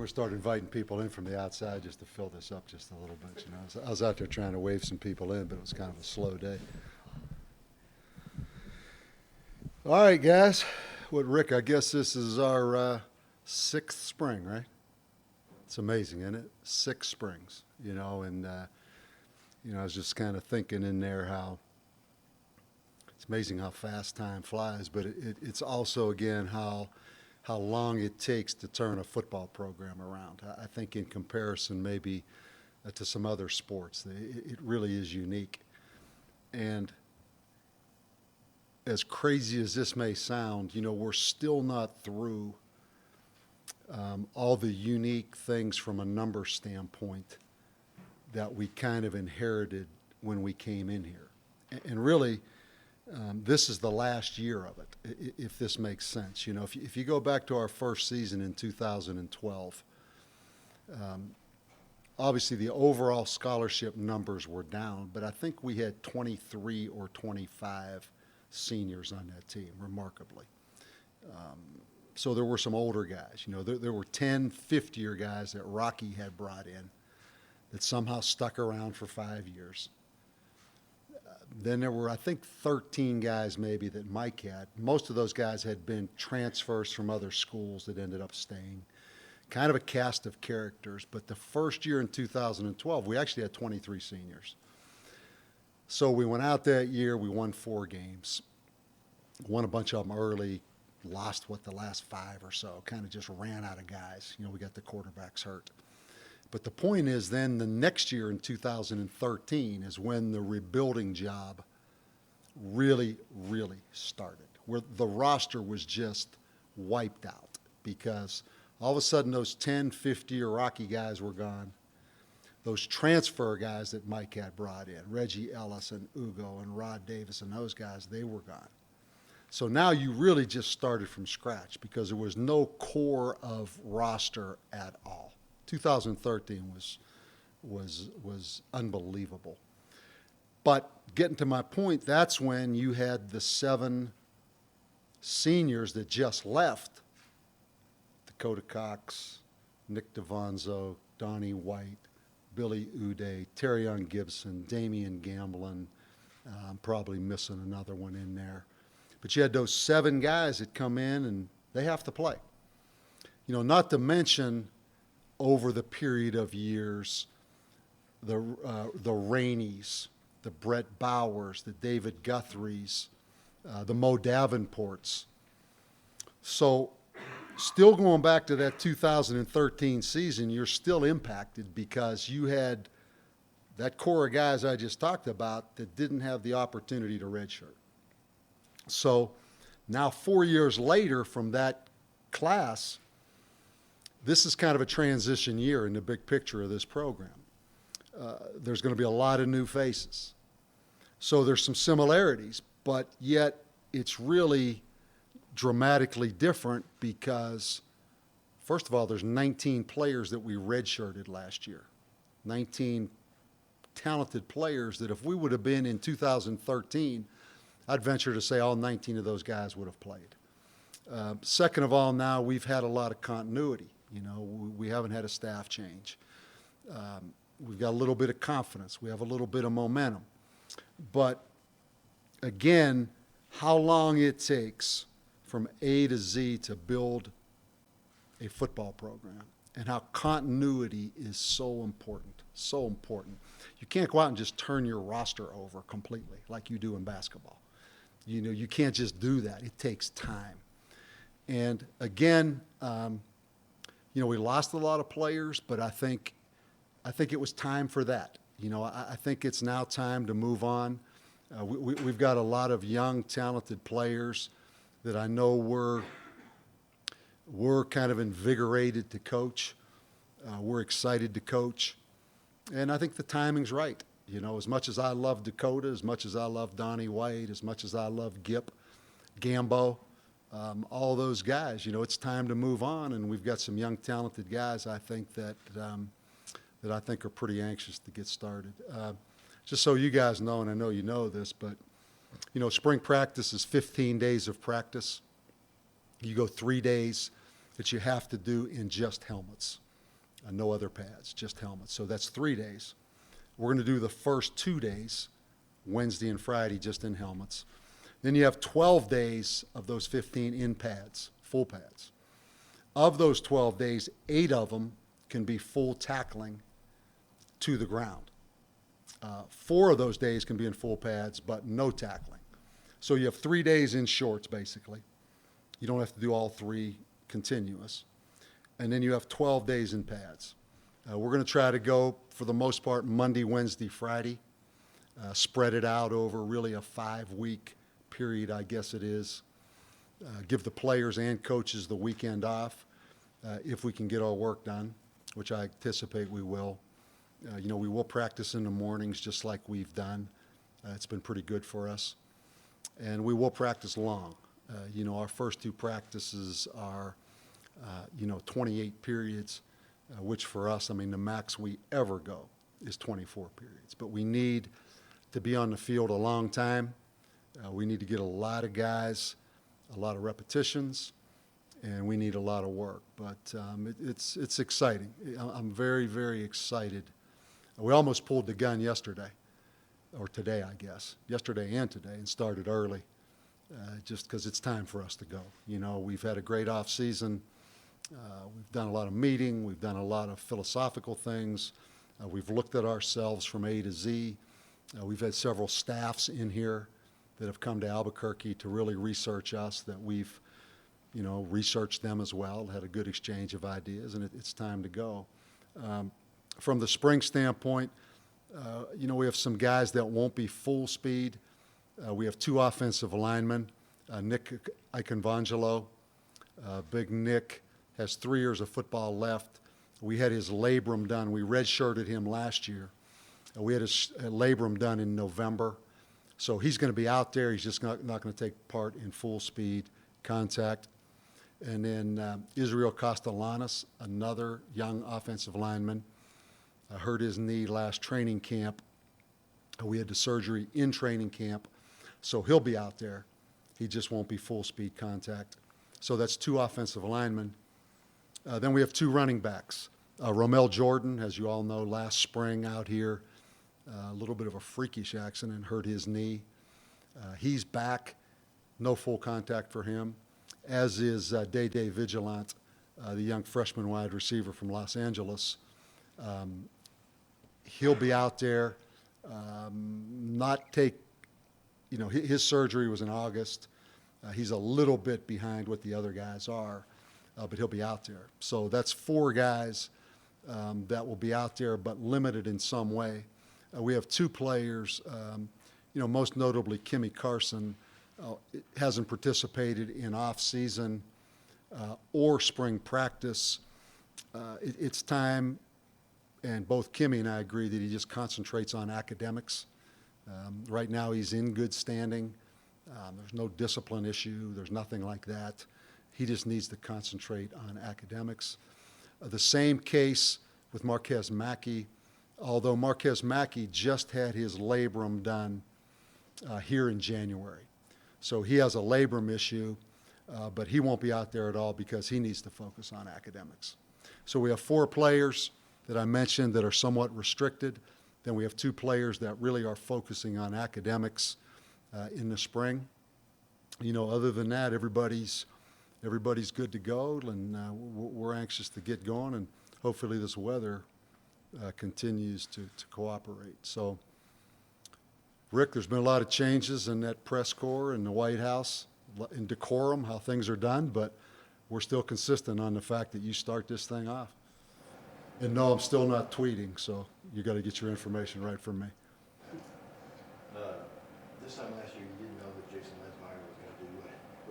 we start inviting people in from the outside just to fill this up just a little bit. You know, I was out there trying to wave some people in, but it was kind of a slow day. All right, guys. Rick, I guess this is our sixth spring, right? It's amazing, isn't it? 6 springs, you know, and, I was just kind of thinking in there how it's amazing how fast time flies, but it's also, again, how long it takes to turn a football program around. I think in comparison maybe to some other sports, it really is unique. And as crazy as this may sound, we're still not through all the unique things from a number standpoint that we kind of inherited when we came in here. And really, this is the last year of it, if this makes sense. If you go back to our first season in 2012, obviously the overall scholarship numbers were down, but I think we had 23 or 25 seniors on that team, remarkably. So there were some older guys. There were 10 50-year guys that Rocky had brought in that somehow stuck around for 5 years. Then there were, I think, 13 guys maybe that Mike had. Most of those guys had been transfers from other schools that ended up staying. Kind of a cast of characters. But the first year in 2012, we actually had 23 seniors. So we went out that year, we won 4 games. Won a bunch of them early, lost, the last 5 or so. Kind of just ran out of guys. We got the quarterbacks hurt. But the point is then the next year in 2013 is when the rebuilding job really, really started, where the roster was just wiped out because all of a sudden those 10, 50-year Rocky guys were gone. Those transfer guys that Mike had brought in, Reggie Ellis and Ugo and Rod Davis and those guys, they were gone. So now you really just started from scratch because there was no core of roster at all. 2013 was unbelievable. But getting to my point, that's when you had the 7 seniors that just left: Dakota Cox, Nick DeVonzo, Donnie White, Billy Uday, Terrion Gibson, Damian Gamblin. I'm probably missing another one in there. But you had those 7 guys that come in and they have to play. Not to mention over the period of years, the Rainey's, the Brett Bowers, the David Guthries, the Mo Davenports. So still going back to that 2013 season, you're still impacted because you had that core of guys I just talked about that didn't have the opportunity to redshirt. So now 4 years later from that class, this is kind of a transition year in the big picture of this program. There's going to be a lot of new faces. So there's some similarities, but yet it's really dramatically different because, first of all, there's 19 players that we redshirted last year. 19 talented players that if we would have been in 2013, I'd venture to say all 19 of those guys would have played. Second of all, now we've had a lot of continuity. We haven't had a staff change. We've got a little bit of confidence. We have a little bit of momentum. But again, how long it takes from A to Z to build a football program and how continuity is so important, so important. You can't go out and just turn your roster over completely like you do in basketball. You can't just do that. It takes time. And again, we lost a lot of players, but I think it was time for that. I think it's now time to move on. We've got a lot of young, talented players that I know we're kind of invigorated to coach. We're excited to coach. And I think the timing's right. As much as I love Dakota, as much as I love Donnie White, as much as I love Gip, Gambo, all those guys, it's time to move on, and we've got some young, talented guys, I think, that I think are pretty anxious to get started. Just so you guys know, and I know you know this, but, spring practice is 15 days of practice. You go 3 days that you have to do in just helmets. No other pads, just helmets. So that's 3 days. We're going to do the first 2 days, Wednesday and Friday, just in helmets. Then you have 12 days of those 15 in pads, full pads. Of those 12 days, 8 of them can be full tackling to the ground. 4 of those days can be in full pads, but no tackling. So you have 3 days in shorts, basically. You don't have to do all 3 continuous. And then you have 12 days in pads. We're going to try to go, for the most part, Monday, Wednesday, Friday. Spread it out over really a 5-week period, I guess it is. Give the players and coaches the weekend off if we can get our work done, which I anticipate we will. We will practice in the mornings just like we've done. It's been pretty good for us. And we will practice long. Our first 2 practices are, 28 periods, which for us, the max we ever go is 24 periods. But we need to be on the field a long time. We need to get a lot of guys, a lot of repetitions, and we need a lot of work. But it's exciting. I'm very, very excited. We almost pulled the gun yesterday, or today, I guess, yesterday and today, and started early, just because it's time for us to go. We've had a great off season. We've done a lot of meeting. We've done a lot of philosophical things. We've looked at ourselves from A to Z. We've had several staffs in here that have come to Albuquerque to really research us, that we've, researched them as well, had a good exchange of ideas, and it's time to go. From the spring standpoint, we have some guys that won't be full speed. We have 2 offensive linemen, Nick Iconvangelo. Big Nick has 3 years of football left. We had his labrum done. We redshirted him last year. We had his labrum done in November. So he's going to be out there. He's just not going to take part in full speed contact. And then Israel Castellanos, another young offensive lineman, hurt his knee last training camp. We had the surgery in training camp. So he'll be out there. He just won't be full speed contact. So that's 2 offensive linemen. Then we have 2 running backs. Romel Jordan, as you all know, last spring out here, a little bit of a freakish accident, hurt his knee. He's back, no full contact for him, as is Day Vigilant, the young freshman wide receiver from Los Angeles. He'll be out there, his surgery was in August. He's a little bit behind what the other guys are, but he'll be out there. So that's 4 guys that will be out there, but limited in some way. We have 2 players, most notably Kimmy Carson, hasn't participated in off-season or spring practice. It's time, and both Kimmy and I agree that he just concentrates on academics. Right now he's in good standing. There's no discipline issue. There's nothing like that. He just needs to concentrate on academics. The same case with Marquez Mackey, although Marquez Mackey just had his labrum done here in January. So he has a labrum issue, but he won't be out there at all because he needs to focus on academics. So we have 4 players that I mentioned that are somewhat restricted. Then we have 2 players that really are focusing on academics in the spring. Other than that, everybody's good to go, and we're anxious to get going, and hopefully this weather continues to cooperate. So, Rick, there's been a lot of changes in that press corps and the White House, in decorum, how things are done, but we're still consistent on the fact that you start this thing off. And no, I'm still not tweeting, so you got to get your information right from me. This time last year, you didn't know that Jason Lensmeyer was going to do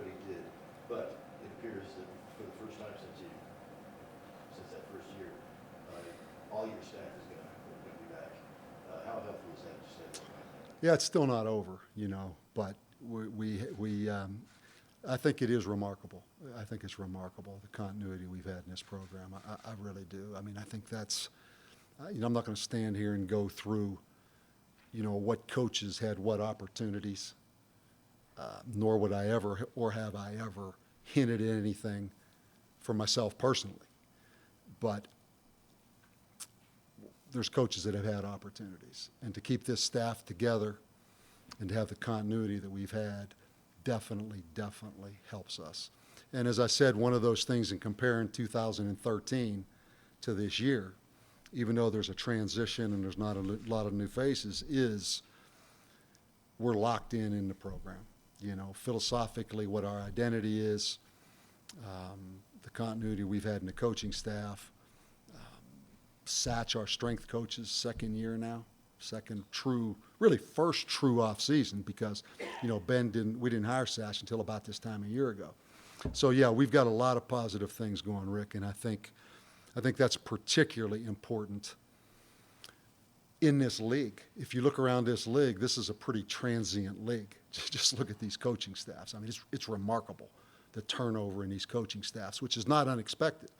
what he did, but it appears that for the first time since that first year, all your staff is going to be back. How helpful is that to stay there? Yeah, it's still not over, but I think it is remarkable. I think it's remarkable, the continuity we've had in this program. I really do. I think that's, I'm not going to stand here and go through, what coaches had what opportunities, nor would I ever, or have I ever hinted at anything for myself personally. But there's coaches that have had opportunities. And to keep this staff together and to have the continuity that we've had definitely helps us. And as I said, one of those things in comparing 2013 to this year, even though there's a transition and there's not a lot of new faces, is we're locked in the program. You know, philosophically, what our identity is, the continuity we've had in the coaching staff. Satch, our strength coaches, second year now, first true off season, because, you know, we didn't hire Satch until about this time a year ago. So yeah, we've got a lot of positive things going, Rick, and I think that's particularly important in this league. If you look around this league, this is a pretty transient league. Just look at these coaching staffs. I mean, it's remarkable, the turnover in these coaching staffs, which is not unexpected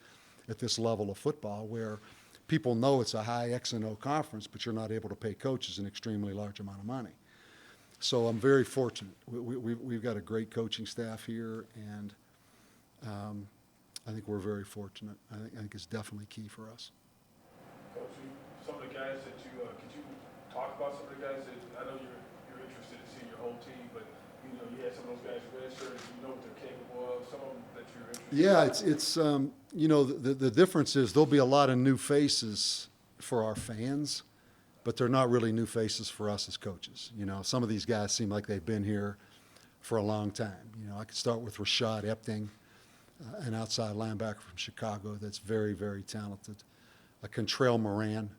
at this level of football, where people know it's a high X and O conference, but you're not able to pay coaches an extremely large amount of money. So I'm very fortunate. We've got a great coaching staff here, and I think we're very fortunate. I think it's definitely key for us. Coach, some of the guys that could you talk about some of the guys that, I know you're interested in seeing your whole team, but you know, you had some of those guys redshirted, you know what they're capable of, some of them that you're interested in? Yeah, it's you know, the difference is there'll be a lot of new faces for our fans, but they're not really new faces for us as coaches. You know, some of these guys seem like they've been here for a long time. You know, I could start with Rashad Epting, an outside linebacker from Chicago that's very talented. Contrail Moran,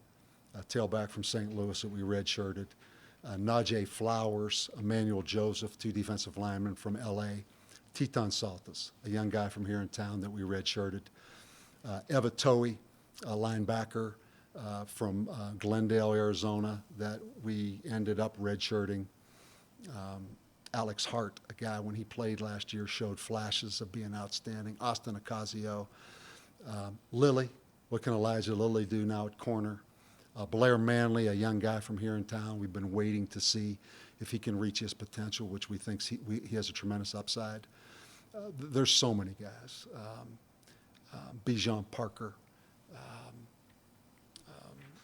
a tailback from St. Louis that we redshirted. Najee Flowers, Emmanuel Joseph, two defensive linemen from L.A. Teton Saltis, a young guy from here in town that we redshirted. Eva Towie, a linebacker from Glendale, Arizona, that we ended up redshirting. Alex Hart, a guy when he played last year showed flashes of being outstanding. Austin Ocasio. Lilly, what can Elijah Lilly do now at corner? Blair Manley, a young guy from here in town. We've been waiting to see if he can reach his potential, which we think he has a tremendous upside. There's so many guys. Bijan Parker,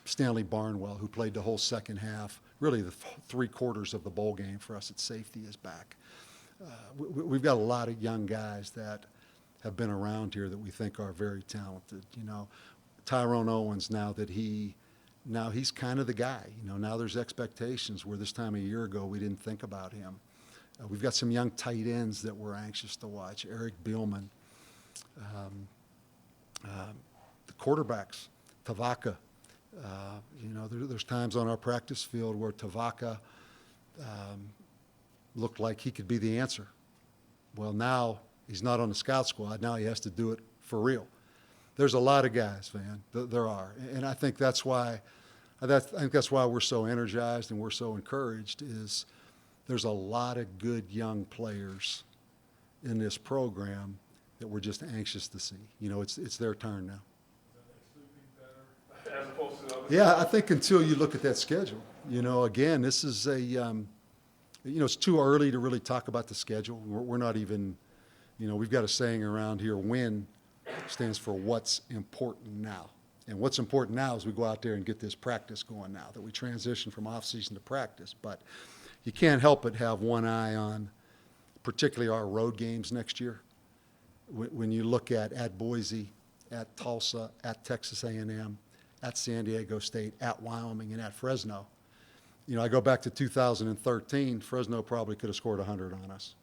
Stanley Barnwell, who played the whole second half, really the three quarters of the bowl game for us at safety, is back. We've got a lot of young guys that have been around here that we think are very talented. You know, Tyrone Owens, now he's kind of the guy. You know, now there's expectations where this time a year ago we didn't think about him. We've got some young tight ends that we're anxious to watch. Eric Bielman. The quarterbacks, Tavaka. You know, there's times on our practice field where Tavaka looked like he could be the answer. Well, now he's not on the scout squad. Now he has to do it for real. There's a lot of guys, Van. There are, and I think that's why we're so energized and we're so encouraged. Is there's a lot of good young players in this program that we're just anxious to see. You know, it's their turn now. As opposed to the other. Yeah, I think until you look at that schedule, you know, again, this is it's too early to really talk about the schedule. We're not even, you know, we've got a saying around here, WIN stands for what's important now. And what's important now is we go out there and get this practice going now, that we transition from off-season to practice. But you can't help but have one eye on particularly our road games next year. When you look at Boise, at Tulsa, at Texas A&M, at San Diego State, at Wyoming, and at Fresno. You know, I go back to 2013, Fresno probably could have scored 100 on us.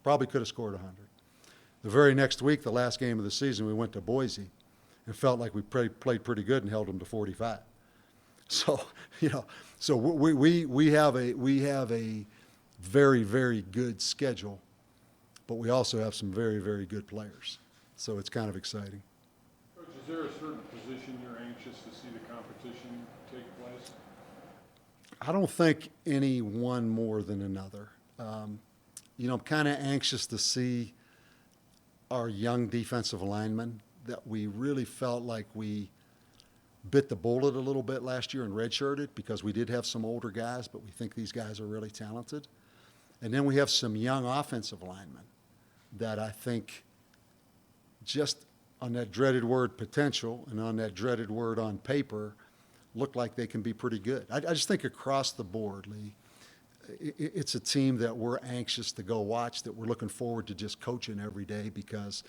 Probably could have scored 100. The very next week, the last game of the season, we went to Boise and felt like we played pretty good and held them to 45. So, you know, so we have a very good schedule, but we also have some very good players. So it's kind of exciting. Coach, is there a certain position you're anxious to see the competition take place? I don't think any one more than another. You know, I'm kind of anxious to see our young defensive linemen that we really felt like we bit the bullet a little bit last year and redshirted, because we did have some older guys, but we think these guys are really talented. And then we have some young offensive linemen that I think, just on that dreaded word potential and on that dreaded word on paper, look like they can be pretty good. I just think across the board, Lee, it's a team that we're anxious to go watch, that we're looking forward to just coaching every day because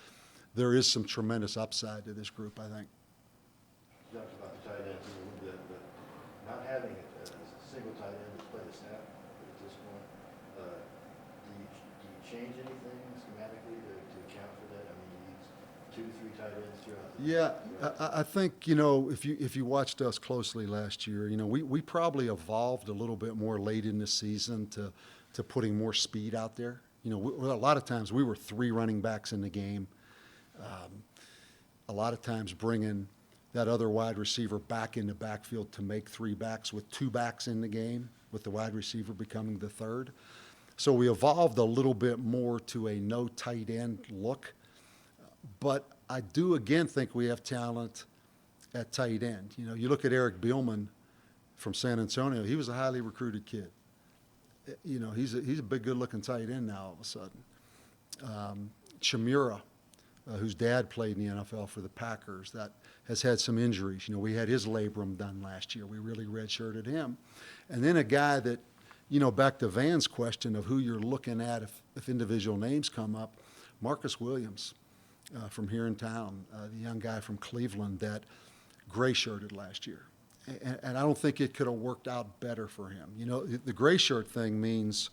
there is some tremendous upside to this group, I think. You talked about the tight ends a little bit, but not having a single tight end to play the snap at this point, do you change anything schematically to account for that? I mean, you use 2, 3 tight ends throughout the Yeah, I think, if you watched us closely last year, we probably evolved a little bit more late in the season to putting more speed out there. A lot of times we were 3 running backs in the game. A lot of times bringing that other wide receiver back in the backfield to make 3 backs with 2 backs in the game, with the wide receiver becoming the third. So we evolved a little bit more to a no tight end look. But I do again think we have talent at tight end. You look at Eric Bielman from San Antonio. He was a highly recruited kid. He's a big, good-looking tight end now all of a sudden. Chimura, whose dad played in the NFL for the Packers, that has had some injuries. We had his labrum done last year. We really redshirted him. And then a guy that, back to Van's question of who you're looking at if individual names come up, Marcus Williams from here in town, the young guy from Cleveland that gray-shirted last year. And I don't think it could have worked out better for him. The gray shirt thing means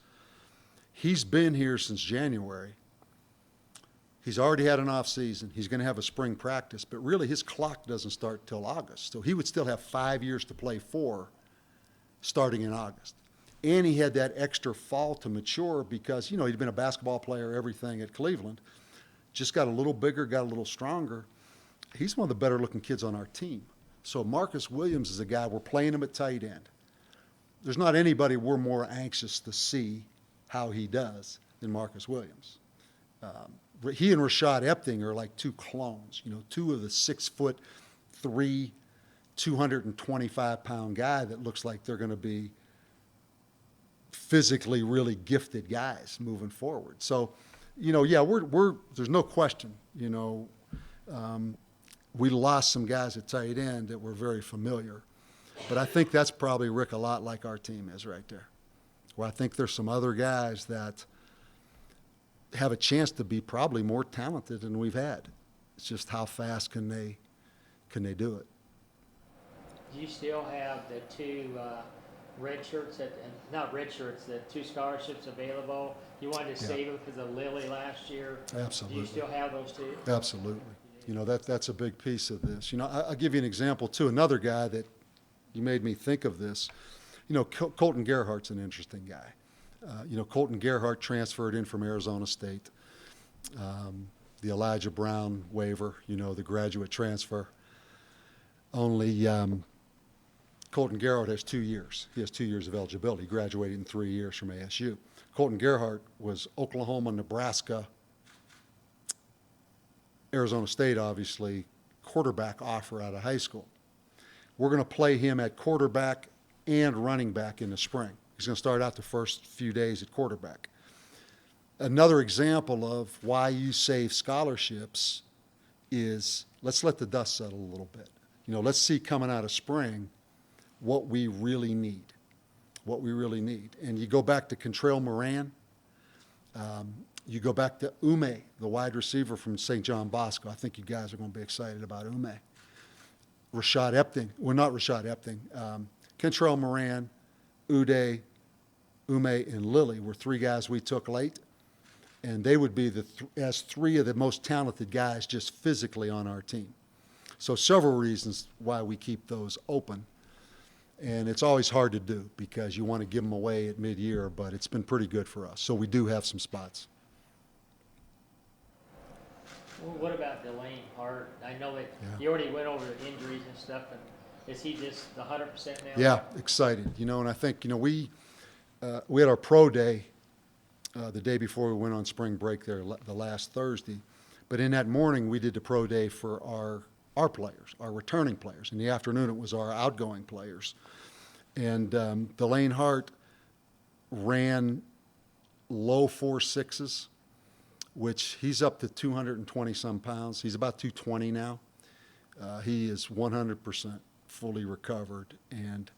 he's been here since January. He's already had an off season. He's going to have a spring practice, but really his clock doesn't start till August. So he would still have 5 years to play for starting in August. And he had that extra fall to mature because, he'd been a basketball player, everything at Cleveland. Just got a little bigger, got a little stronger. He's one of the better looking kids on our team. So Marcus Williams is a guy, we're playing him at tight end. There's not anybody we're more anxious to see how he does than Marcus Williams. He and Rashad Epting are like 2 clones, 2 of the 6'3", 225-pound guy that looks like they're going to be physically really gifted guys moving forward. So, there's no question, we lost some guys at tight end that were very familiar. But I think that's probably, Rick, a lot like our team is right there, where I think there's some other guys that have a chance to be probably more talented than we've had. It's just how fast can they do it. Do you still have the 2 red shirts, not red shirts, the 2 scholarships available? You wanted to save them because of Lily last year. Absolutely. Do you still have those 2? Absolutely. That's a big piece of this. I'll give you an example, too. Another guy that you made me think of this. Colton Gerhardt's an interesting guy. Colton Gerhardt transferred in from Arizona State. The Elijah Brown waiver, the graduate transfer. Only Colton Gerhardt has 2 years. He has 2 years of eligibility. He graduated in 3 years from ASU. Colton Gerhardt was Oklahoma, Nebraska, Arizona State, obviously, quarterback offer out of high school. We're going to play him at quarterback and running back in the spring. He's going to start out the first few days at quarterback. Another example of why you save scholarships is let's let the dust settle a little bit. Let's see coming out of spring what we really need. And you go back to Contrail Moran. You go back to Ume, the wide receiver from St. John Bosco. I think you guys are going to be excited about Ume. Rashad Epting. Well, not Rashad Epting. Contrail Moran, Uday, Ume, and Lilly were 3 guys we took late. And they would be as 3 of the most talented guys just physically on our team. So several reasons why we keep those open. And it's always hard to do because you want to give them away at mid-year, but it's been pretty good for us. So we do have some spots. Well, what about Delane Hart? I know that you already went over the injuries and stuff, and is he just 100% now? Yeah, excited. And I think, we had our pro day the day before we went on spring break there, the last Thursday. But in that morning, we did the pro day for our players, our returning players. In the afternoon, it was our outgoing players. And Delane Hart ran low 4.6s, which he's up to 220-some pounds. He's about 220 now. He is 100% fully recovered. And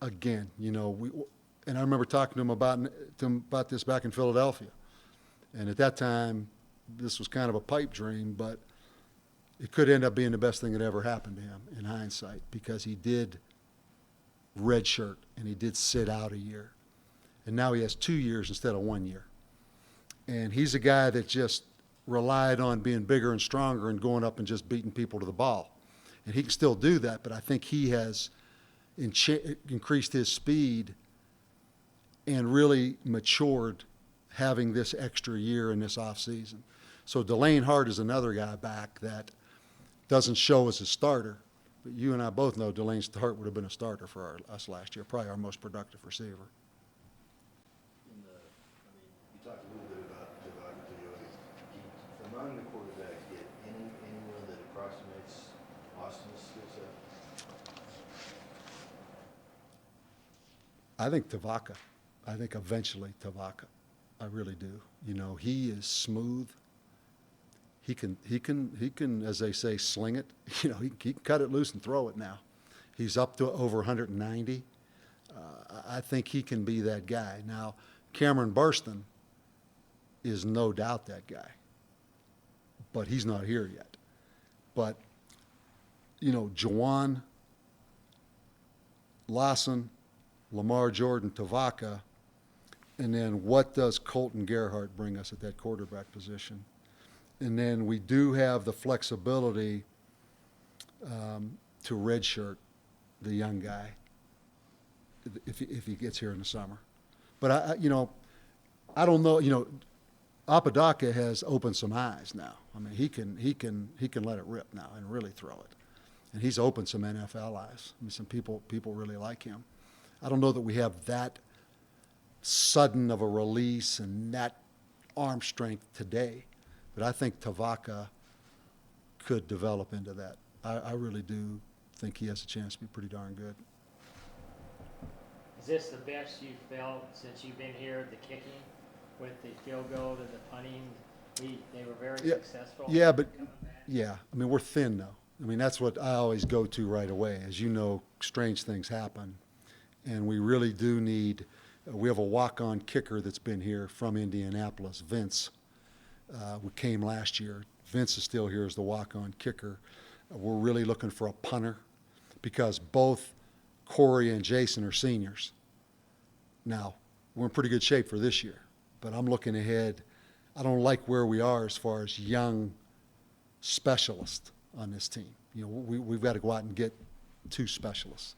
again, and I remember talking to him about this back in Philadelphia. And at that time, this was kind of a pipe dream, but it could end up being the best thing that ever happened to him in hindsight, because he did redshirt and he did sit out a year. And now he has 2 years instead of 1 year. And he's a guy that just relied on being bigger and stronger and going up and just beating people to the ball. And he can still do that, but I think he has increased his speed and really matured having this extra year in this offseason. So Delane Hart is another guy back that doesn't show as a starter, but you and I both know Delane Hart would have been a starter for us last year, probably our most productive receiver. You talked a little bit about Javon Toyota. Among the quarterbacks, get anyone that approximates Austin's skill set? I think Tavaka. I think eventually Tavaka. I really do. He is smooth. He can, as they say, sling it. He can cut it loose and throw it now. He's up to over 190. I think he can be that guy. Now, Cameron Burston is no doubt that guy, but he's not here yet. But, Juwan, Lawson, Lamar Jordan, Tavaka, and then what does Colton Gerhardt bring us at that quarterback position? And then we do have the flexibility to redshirt the young guy if he gets here in the summer. But I don't know. Apodaca has opened some eyes now. I mean, he can let it rip now and really throw it, and he's opened some NFL eyes. I mean, some people really like him. I don't know that we have that sudden of a release and that arm strength today, but I think Tavaka could develop into that. I really do think he has a chance to be pretty darn good. Is this the best you've felt since you've been here, the kicking with the field goal and the punting? They were very successful. Yeah, but coming back. yeah, I mean, we're thin though. I mean, that's what I always go to right away. As you know, strange things happen, and we really do need. We have a walk-on kicker that's been here from Indianapolis, Vince. We came last year. Vince is still here as the walk-on kicker. We're really looking for a punter because both Corey and Jason are seniors. Now, we're in pretty good shape for this year, but I'm looking ahead. I don't like where we are as far as young specialists on this team. We've got to go out and get 2 specialists,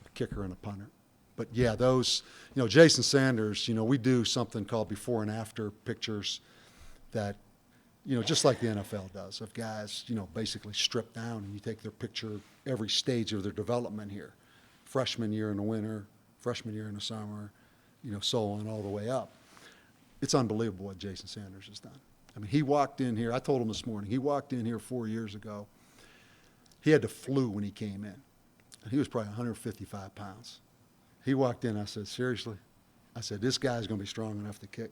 a kicker and a punter. But yeah, those, Jason Sanders, we do something called before and after pictures that, just like the NFL does, of guys, basically stripped down and you take their picture every stage of their development here. Freshman year in the winter, freshman year in the summer, so on all the way up. It's unbelievable what Jason Sanders has done. I mean, he walked in here, I told him this morning, he walked in here 4 years ago. He had the flu when he came in. And he was probably 155 pounds. He walked in, I said, seriously? I said, this guy's going to be strong enough to kick.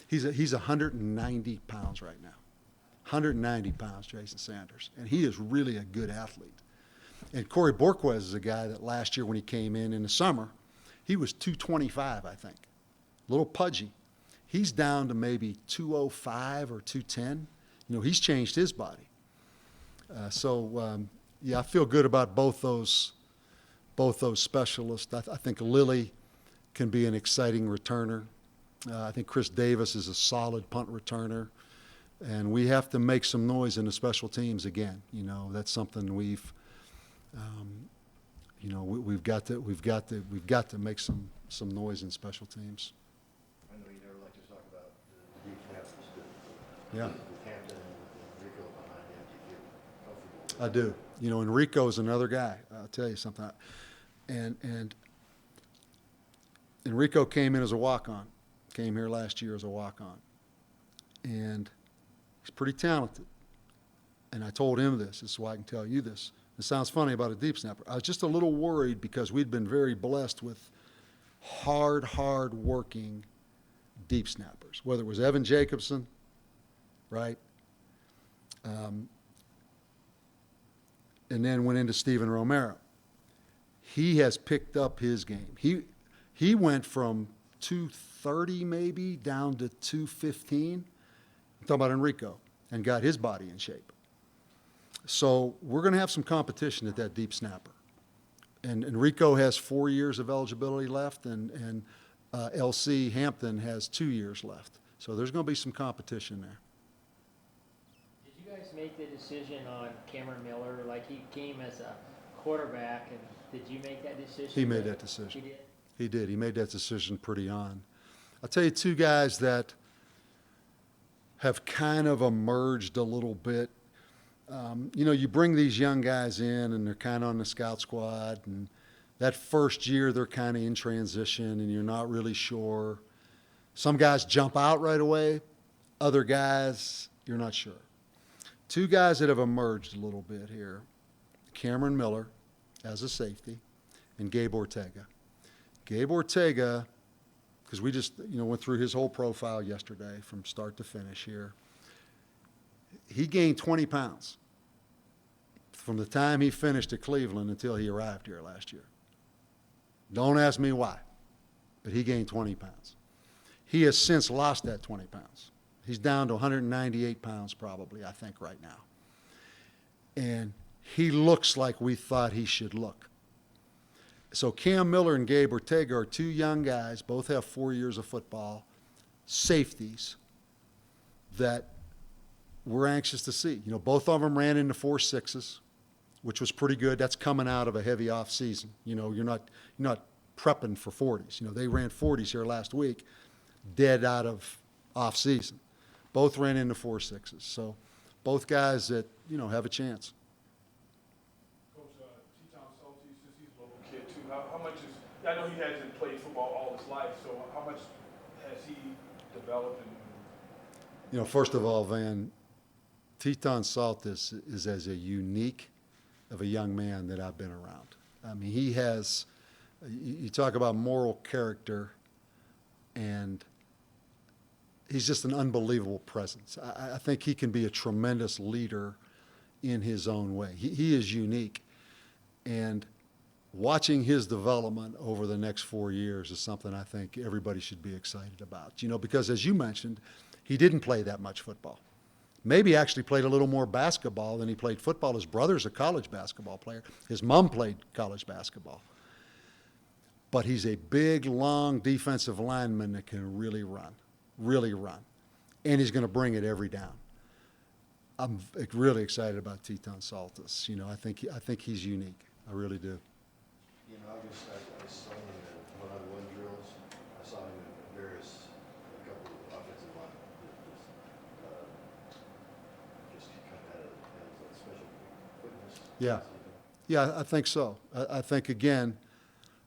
He's 190 pounds right now. 190 pounds, Jason Sanders. And he is really a good athlete. And Corey Borquez is a guy that last year when he came in the summer, he was 225, I think. A little pudgy. He's down to maybe 205 or 210. He's changed his body. I feel good about both those specialists. I think Lilly can be an exciting returner. I think Chris Davis is a solid punt returner. And we have to make some noise in the special teams again. That's something we've got to make some noise in special teams. I know you never like to talk about the deep snappers, but Yeah. with Hampton and Rico behind him, do you feel comfortable with I do. Enrico's another guy. I'll tell you something. And Enrico came in as a walk-on. Came here last year as a walk-on. And he's pretty talented. And I told him this is why I can tell you this. It sounds funny about a deep snapper. I was just a little worried because we'd been very blessed with hard-working deep snappers, whether it was Evan Jacobson, right? and then went into Steven Romero. He has picked up his game. He went from 230 maybe down to 215. I'm talking about Enrico, and got his body in shape. So we're going to have some competition at that deep snapper. And Enrico has 4 years of eligibility left, and LC Hampton has 2 years left. So there's going to be some competition there. Did you guys make the decision on Cameron Miller? Like, he came as a quarterback, and did you make that decision? He made that decision. He did? He did. He made that decision pretty on. I'll tell you two guys that have kind of emerged a little bit. You know, you bring these young guys in, and they're kind of on the scout squad, and that first year they're kind of in transition, and you're not really sure. Some guys jump out right away. Other guys, you're not sure. Two guys that have emerged a little bit here, Cameron Miller as a safety, and Gabe Ortega. Gabe Ortega, because we just went through his whole profile yesterday from start to finish here. He gained 20 pounds from the time he finished at Cleveland until he arrived here last year. Don't ask me why, but he gained 20 pounds. He has since lost that 20 pounds. He's down to 198 pounds probably, I think, right now. And he looks like we thought he should look. So Cam Miller and Gabe Ortega are two young guys, both have 4 years of football, safeties that we're anxious to see. You know, both of them ran into 4.6s, which was pretty good. That's coming out of a heavy off season. You know, you're not prepping for 40s. You know, they ran 40s here last week, dead out of off season. Both ran into 4.6s. So both guys that, have a chance. Coach, T-Tom Salty, since he's a local kid too, how much is, I know he hasn't played football all his life, so how much has he developed? And First of all, Van, Teton Saltis is as a unique of a young man that I've been around. I mean, he has, you talk about moral character, and he's just an unbelievable presence. I think he can be a tremendous leader in his own way. He is unique. And watching his development over the next 4 years is something I think everybody should be excited about. Because as you mentioned, he didn't play that much football. Maybe actually played a little more basketball than he played football. His brother's a college basketball player. His mom played college basketball. But he's a big, long defensive lineman that can really run. And he's going to bring it every down. I'm really excited about Teton Saltis. I think he's unique. I really do. In August, I saw him in one-on-one drills. I saw him in a couple of offensive line. Just kind of had a special quickness. Yeah, I think so. I think, again,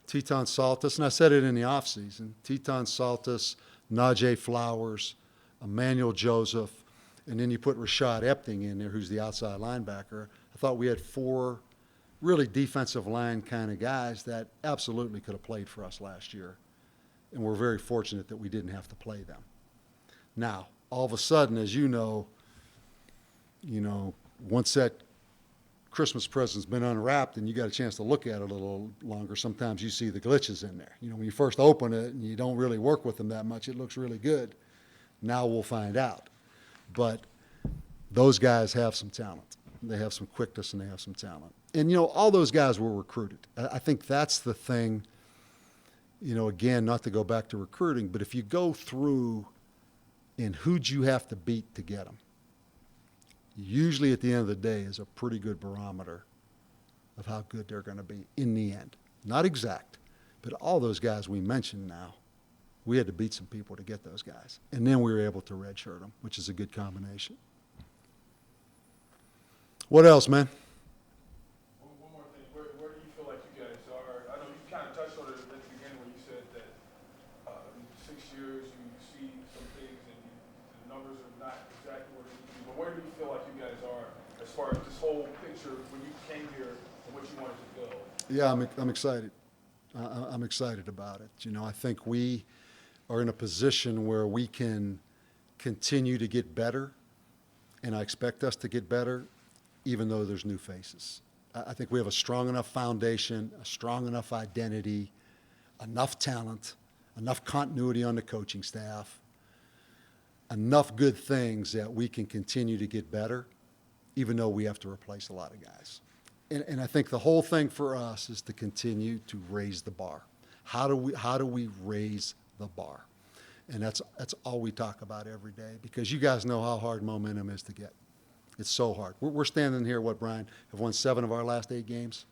Teton Saltis, and I said it in the offseason, Teton Saltis, Najee Flowers, Emmanuel Joseph, and then you put Rashad Epting in there, who's the outside linebacker. I thought we had 4 really defensive line kind of guys that absolutely could have played for us last year. And we're very fortunate that we didn't have to play them. Now, all of a sudden, as you know, once that Christmas present's been unwrapped and you got a chance to look at it a little longer, sometimes you see the glitches in there. When you first open it and you don't really work with them that much, it looks really good. Now we'll find out. But those guys have some talent. They have some quickness and they have some talent. And, all those guys were recruited. I think that's the thing, again, not to go back to recruiting, but if you go through and who'd you have to beat to get them, usually at the end of the day is a pretty good barometer of how good they're going to be in the end. Not exact, but all those guys we mentioned now, we had to beat some people to get those guys. And then we were able to redshirt them, which is a good combination. What else, man? one more thing, where do you feel like you guys are? I know you kind of touched on it at the beginning when you said that in 6 years you see some things and the numbers are not exactly what they need to be. But where do you feel like you guys are as far as this whole picture when you came here and what you wanted to go? Yeah, I'm excited. I'm excited about it. I think we are in a position where we can continue to get better, and I expect us to get better, even though there's new faces. I think we have a strong enough foundation, a strong enough identity, enough talent, enough continuity on the coaching staff, enough good things that we can continue to get better, even though we have to replace a lot of guys. And I think the whole thing for us is to continue to raise the bar. How do we raise the bar? And that's all we talk about every day, because you guys know how hard momentum is to get. It's so hard. We're standing here, what, Brian, have won 7 of our last 8 games?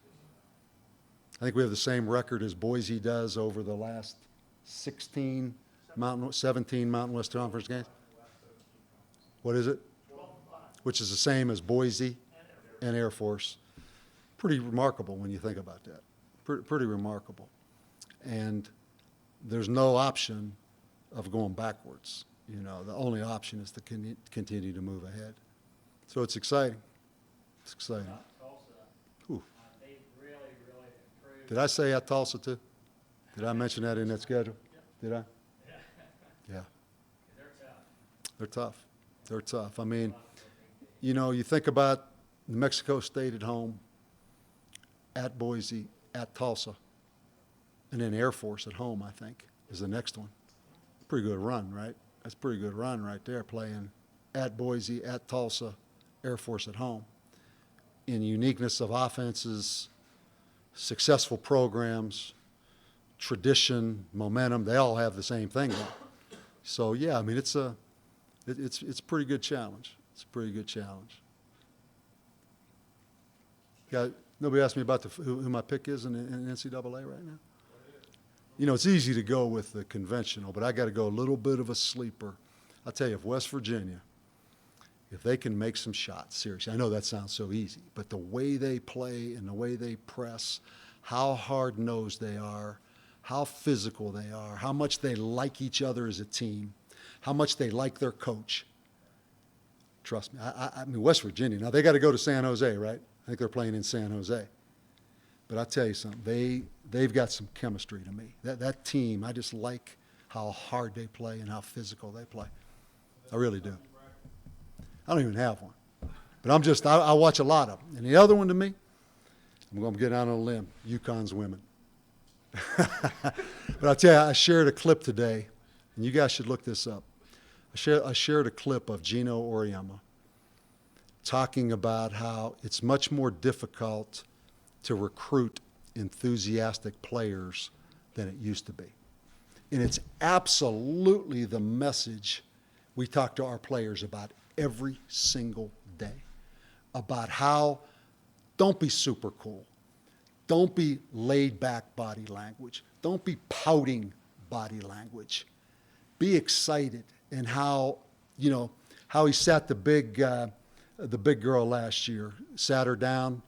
I think we have the same record as Boise does over the last 17 Mountain West Conference games. What is it? Which is the same as Boise and Air Force. Pretty remarkable when you think about that. Pretty remarkable. And there's no option of going backwards. You know, the only option is to continue to move ahead. So it's exciting. It's exciting. Ooh. They really improved. Did I say at Tulsa too? Did I mention that in that schedule? Did I? Yeah. They're tough. They're tough. I mean, you know, you think about New Mexico State at home, at Boise, at Tulsa, and then Air Force at home, I think, is the next one. Pretty good run, right? That's a pretty good run right there, playing at Boise, at Tulsa, Air Force at home. In uniqueness of offenses, successful programs, tradition, momentum, they all have the same thing going. So, yeah, I mean, it's a pretty good challenge. It's a pretty good challenge. Yeah, nobody asked me about who my pick is in NCAA right now. You know, it's easy to go with the conventional, but I got to go a little bit of a sleeper. I'll tell you, if West Virginia, if they can make some shots, seriously, I know that sounds so easy, but the way they play and the way they press, how hard-nosed they are, how physical they are, how much they like each other as a team, how much they like their coach. Trust me. I mean, West Virginia, now they got to go to San Jose, right? I think they're playing in San Jose. But I'll tell you something, they've got some chemistry to me. That team, I just like how hard they play and how physical they play. I really do. I don't even have one. But I watch a lot of them. And the other one to me, I'm going to get out on a limb, UConn's women. But I'll tell you, I shared a clip today, and you guys should look this up. I shared a clip of Gino Auriemma talking about how it's much more difficult to recruit enthusiastic players than it used to be. And it's absolutely the message we talk to our players about every single day, about how don't be super cool. Don't be laid back body language. Don't be pouting body language. Be excited. And how, you know, how he sat the big girl last year, sat her down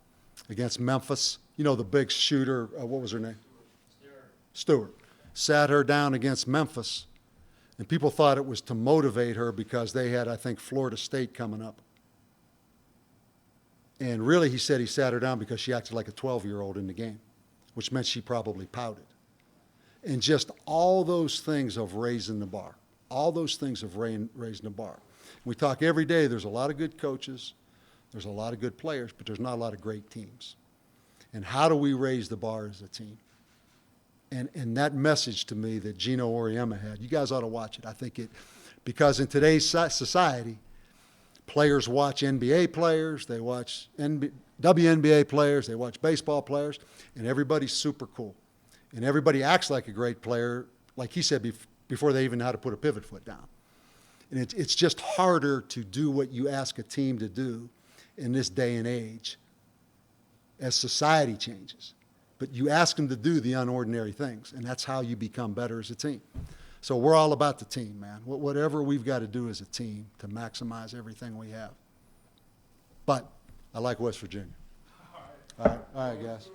against Memphis. You know, the big shooter, what was her name? Stewart. Sat her down against Memphis. And people thought it was to motivate her because they had, I think, Florida State coming up. And really, he said he sat her down because she acted like a 12-year-old in the game, which meant she probably pouted. And just all those things of raising the bar. All those things of raising the bar. We talk every day, there's a lot of good coaches, there's a lot of good players, but there's not a lot of great teams. And how do we raise the bar as a team? And that message to me that Gino Auriemma had, you guys ought to watch it. I think because in today's society, players watch NBA players, they watch WNBA players, they watch baseball players, and everybody's super cool. And everybody acts like a great player, like he said before they even know how to put a pivot foot down. And it's just harder to do what you ask a team to do in this day and age as society changes. But you ask them to do the unordinary things, and that's how you become better as a team. So we're all about the team, man. Whatever we've got to do as a team to maximize everything we have. But I like West Virginia. All right, guys.